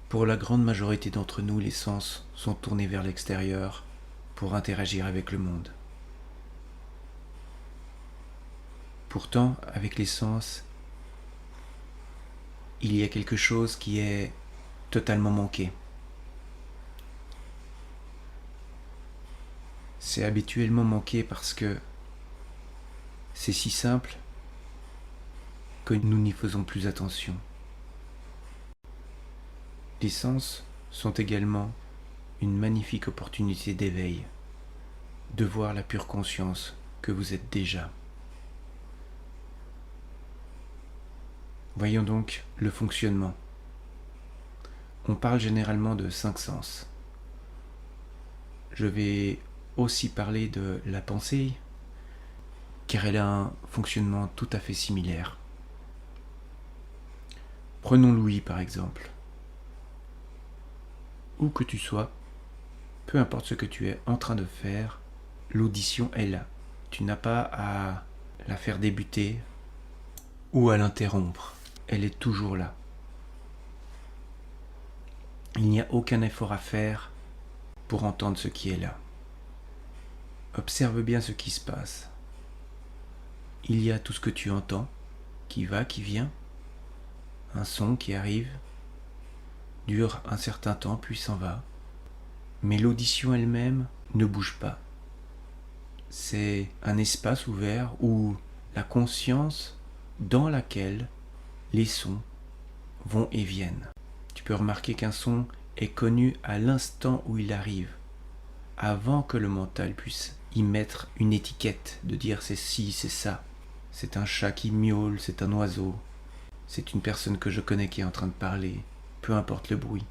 Pour la grande majorité d'entre nous, les sens sont tournés vers l'extérieur pour interagir avec le monde. Pourtant, avec les sens, il y a quelque chose qui est totalement manqué. C'est habituellement manqué parce que c'est si simple que nous n'y faisons plus attention. Les sens sont également une magnifique opportunité d'éveil, de voir la pure conscience que vous êtes déjà. Voyons donc le fonctionnement. On parle généralement de 5 sens. Je vais aussi parler de la pensée, car elle a un fonctionnement tout à fait similaire. Prenons l'ouïe par exemple. Où que tu sois, peu importe ce que tu es en train de faire, l'audition est là. Tu n'as pas à la faire débuter ou à l'interrompre. Elle est toujours là. Il n'y a aucun effort à faire pour entendre ce qui est là. Observe bien ce qui se passe. Il y a tout ce que tu entends, qui va, qui vient, un son qui arrive, dure un certain temps puis s'en va. Mais l'audition elle-même ne bouge pas. C'est un espace ouvert où la conscience dans laquelle les sons vont et viennent. Tu peux remarquer qu'un son est connu à l'instant où il arrive, avant que le mental puisse y mettre une étiquette, de dire c'est ci, c'est ça. C'est un chat qui miaule, c'est un oiseau, c'est une personne que je connais qui est en train de parler, peu importe le bruit.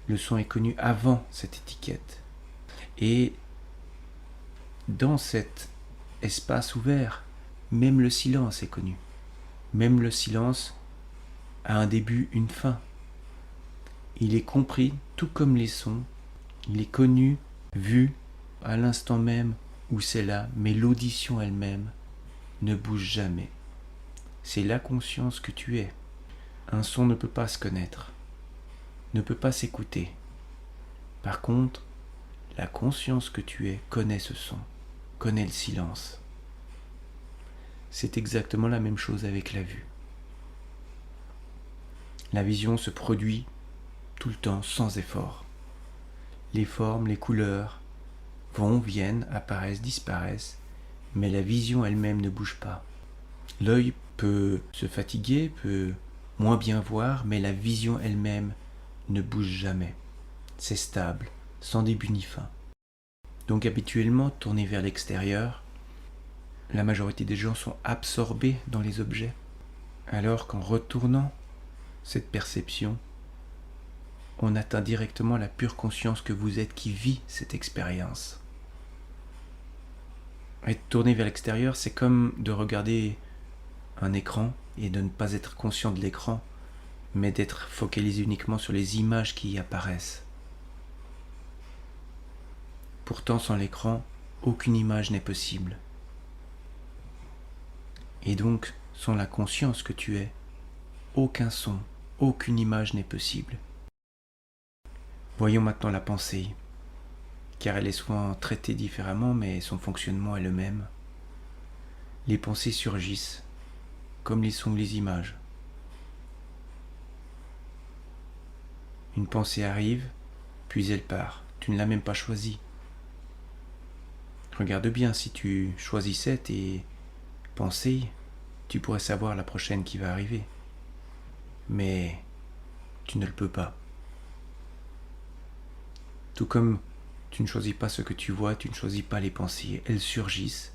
Le son est connu avant cette étiquette. Et dans cet espace ouvert, même le silence est connu. Même le silence a un début, une fin. Il est compris, tout comme les sons. Il est connu, vu, à l'instant même où c'est là, mais l'audition elle-même ne bouge jamais. C'est la conscience que tu es. Un son ne peut pas se connaître, ne peut pas s'écouter. Par contre, la conscience que tu es connaît ce son, connaît le silence. C'est exactement la même chose avec la vue. La vision se produit tout le temps sans effort. Les formes, les couleurs vont, viennent, apparaissent, disparaissent, mais la vision elle-même ne bouge pas. L'œil peut se fatiguer, peut moins bien voir, mais la vision elle-même ne bouge jamais. C'est stable, sans début ni fin. Donc habituellement, tournés vers l'extérieur, la majorité des gens sont absorbés dans les objets, alors qu'en retournant cette perception, on atteint directement la pure conscience que vous êtes qui vit cette expérience. Être tourné vers l'extérieur, c'est comme de regarder un écran et de ne pas être conscient de l'écran, mais d'être focalisé uniquement sur les images qui y apparaissent. Pourtant, sans l'écran, aucune image n'est possible. Et donc, sans la conscience que tu es, aucun son, aucune image n'est possible. Voyons maintenant la pensée, car elle est souvent traitée différemment, mais son fonctionnement est le même. Les pensées surgissent, comme les sons ou les images. Une pensée arrive, puis elle part. Tu ne l'as même pas choisie. Regarde bien, si tu choisissais tes pensées, tu pourrais savoir la prochaine qui va arriver. Mais tu ne le peux pas. Tout comme tu ne choisis pas ce que tu vois, tu ne choisis pas les pensées. Elles surgissent.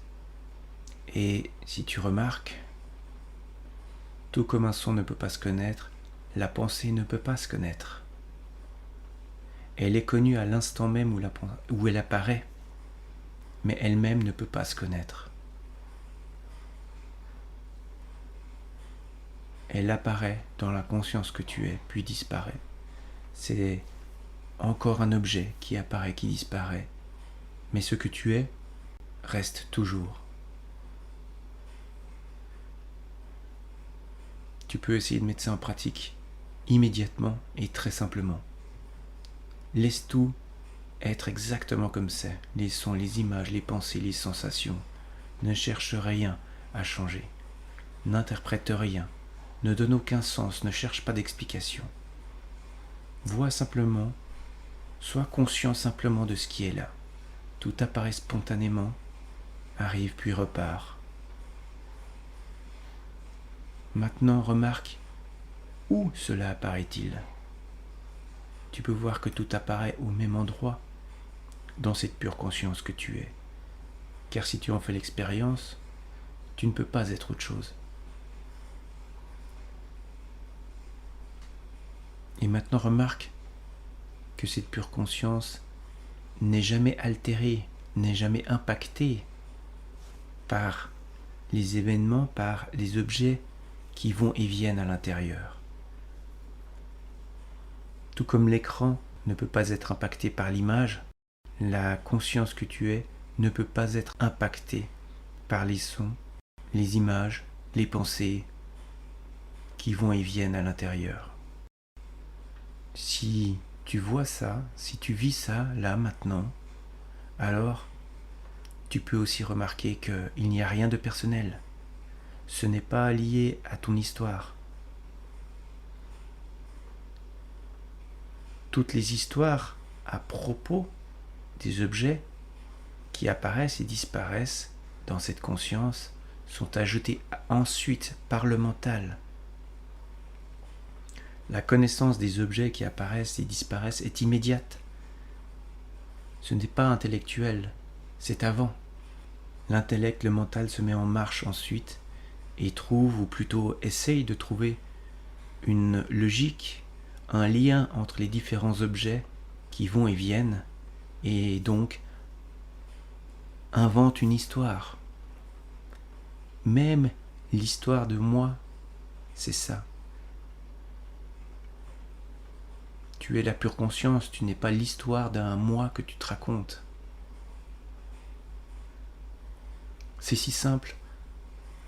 Et si tu remarques, tout comme un son ne peut pas se connaître, la pensée ne peut pas se connaître. Elle est connue à l'instant même où elle apparaît, mais elle-même ne peut pas se connaître. Elle apparaît dans la conscience que tu es, puis disparaît. C'est encore un objet qui apparaît, qui disparaît, mais ce que tu es reste toujours. Tu peux essayer de mettre ça en pratique immédiatement et très simplement. Laisse tout être exactement comme c'est, les sons, les images, les pensées, les sensations. Ne cherche rien à changer. N'interprète rien. Ne donne aucun sens, ne cherche pas d'explication. Vois simplement, sois conscient simplement de ce qui est là. Tout apparaît spontanément, arrive puis repart. Maintenant, remarque où cela apparaît-il. Tu peux voir que tout apparaît au même endroit, dans cette pure conscience que tu es. Car si tu en fais l'expérience, tu ne peux pas être autre chose. Et maintenant remarque que cette pure conscience n'est jamais altérée, n'est jamais impactée par les événements, par les objets qui vont et viennent à l'intérieur. Tout comme l'écran ne peut pas être impacté par l'image, la conscience que tu es ne peut pas être impactée par les sons, les images, les pensées qui vont et viennent à l'intérieur. Si tu vois ça, si tu vis ça, là, maintenant, alors tu peux aussi remarquer qu'il n'y a rien de personnel. Ce n'est pas lié à ton histoire. Toutes les histoires à propos des objets qui apparaissent et disparaissent dans cette conscience sont ajoutées ensuite par le mental. La connaissance des objets qui apparaissent et disparaissent est immédiate. Ce n'est pas intellectuel, c'est avant. L'intellect, le mental se met en marche ensuite et trouve, ou plutôt essaye de trouver, une logique, un lien entre les différents objets qui vont et viennent, et donc invente une histoire. Même l'histoire de moi, c'est ça. Tu es la pure conscience, tu n'es pas l'histoire d'un moi que tu te racontes. C'est si simple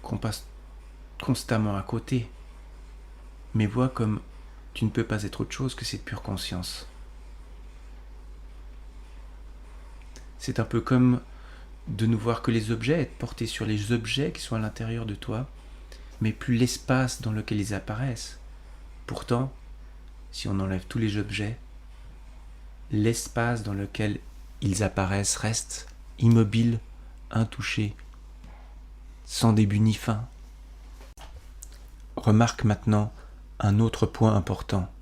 qu'on passe constamment à côté. Mais vois comme tu ne peux pas être autre chose que cette pure conscience. C'est un peu comme de ne voir que les objets, être porté sur les objets qui sont à l'intérieur de toi, mais plus l'espace dans lequel ils apparaissent. Pourtant, si on enlève tous les objets, l'espace dans lequel ils apparaissent reste immobile, intouché, sans début ni fin. Remarque maintenant un autre point important.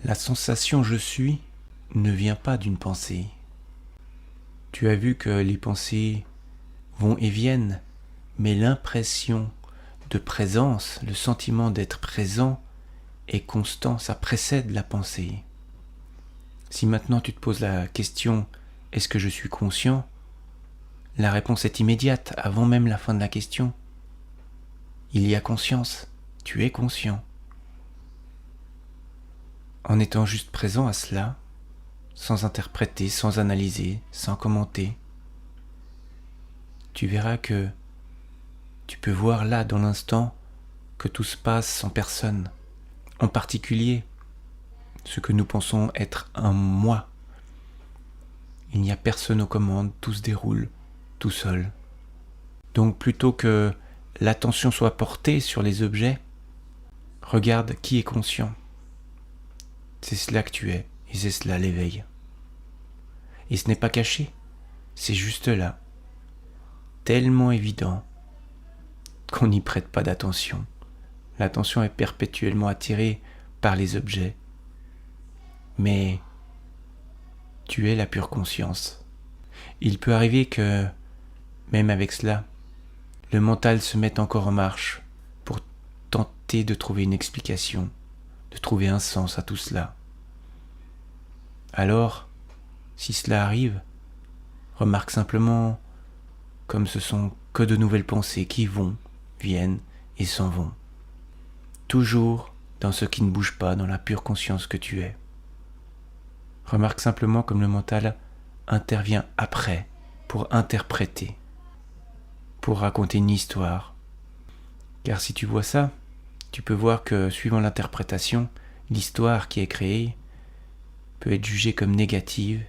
La sensation je suis ne vient pas d'une pensée. Tu as vu que les pensées vont et viennent, mais l'impression de présence, le sentiment d'être présent est constant, ça précède la pensée. Si maintenant tu te poses la question « Est-ce que je suis conscient ?», la réponse est immédiate, avant même la fin de la question. Il y a conscience, tu es conscient. En étant juste présent à cela, sans interpréter, sans analyser, sans commenter, tu verras que tu peux voir là, dans l'instant, que tout se passe sans personne. En particulier, ce que nous pensons être un moi. Il n'y a personne aux commandes, tout se déroule tout seul. Donc plutôt que l'attention soit portée sur les objets, regarde qui est conscient. C'est cela que tu es, et c'est cela l'éveil. Et ce n'est pas caché, c'est juste là, tellement évident qu'on n'y prête pas d'attention. L'attention est perpétuellement attirée par les objets. Mais tu es la pure conscience. Il peut arriver que, même avec cela, le mental se mette encore en marche pour tenter de trouver une explication, de trouver un sens à tout cela. Alors, si cela arrive, remarque simplement comme ce sont que de nouvelles pensées qui vont, viennent et s'en vont. Toujours dans ce qui ne bouge pas, dans la pure conscience que tu es. Remarque simplement comme le mental intervient après pour interpréter, pour raconter une histoire. Car si tu vois ça, tu peux voir que, suivant l'interprétation, l'histoire qui est créée peut être jugée comme négative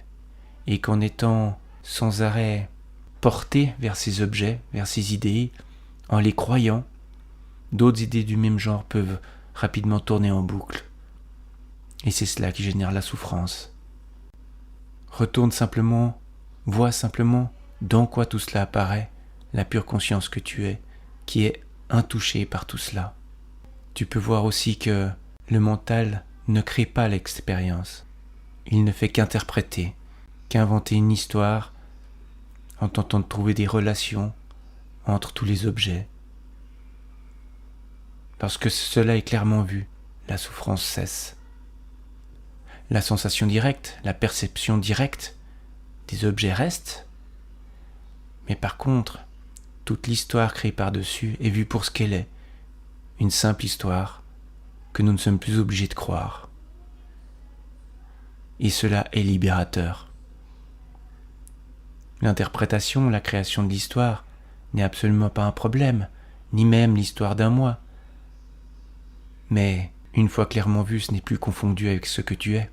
et qu'en étant sans arrêt porté vers ces objets, vers ces idées, en les croyant, d'autres idées du même genre peuvent rapidement tourner en boucle. Et c'est cela qui génère la souffrance. Retourne simplement, vois simplement dans quoi tout cela apparaît, la pure conscience que tu es, qui est intouchée par tout cela. Tu peux voir aussi que le mental ne crée pas l'expérience. Il ne fait qu'interpréter, qu'inventer une histoire en tentant de trouver des relations entre tous les objets. Lorsque cela est clairement vu, la souffrance cesse. La sensation directe, la perception directe des objets reste, mais par contre, toute l'histoire créée par-dessus est vue pour ce qu'elle est, une simple histoire que nous ne sommes plus obligés de croire. Et cela est libérateur. L'interprétation, la création de l'histoire n'est absolument pas un problème, ni même l'histoire d'un moi. Mais, une fois clairement vue, ce n'est plus confondu avec ce que tu es.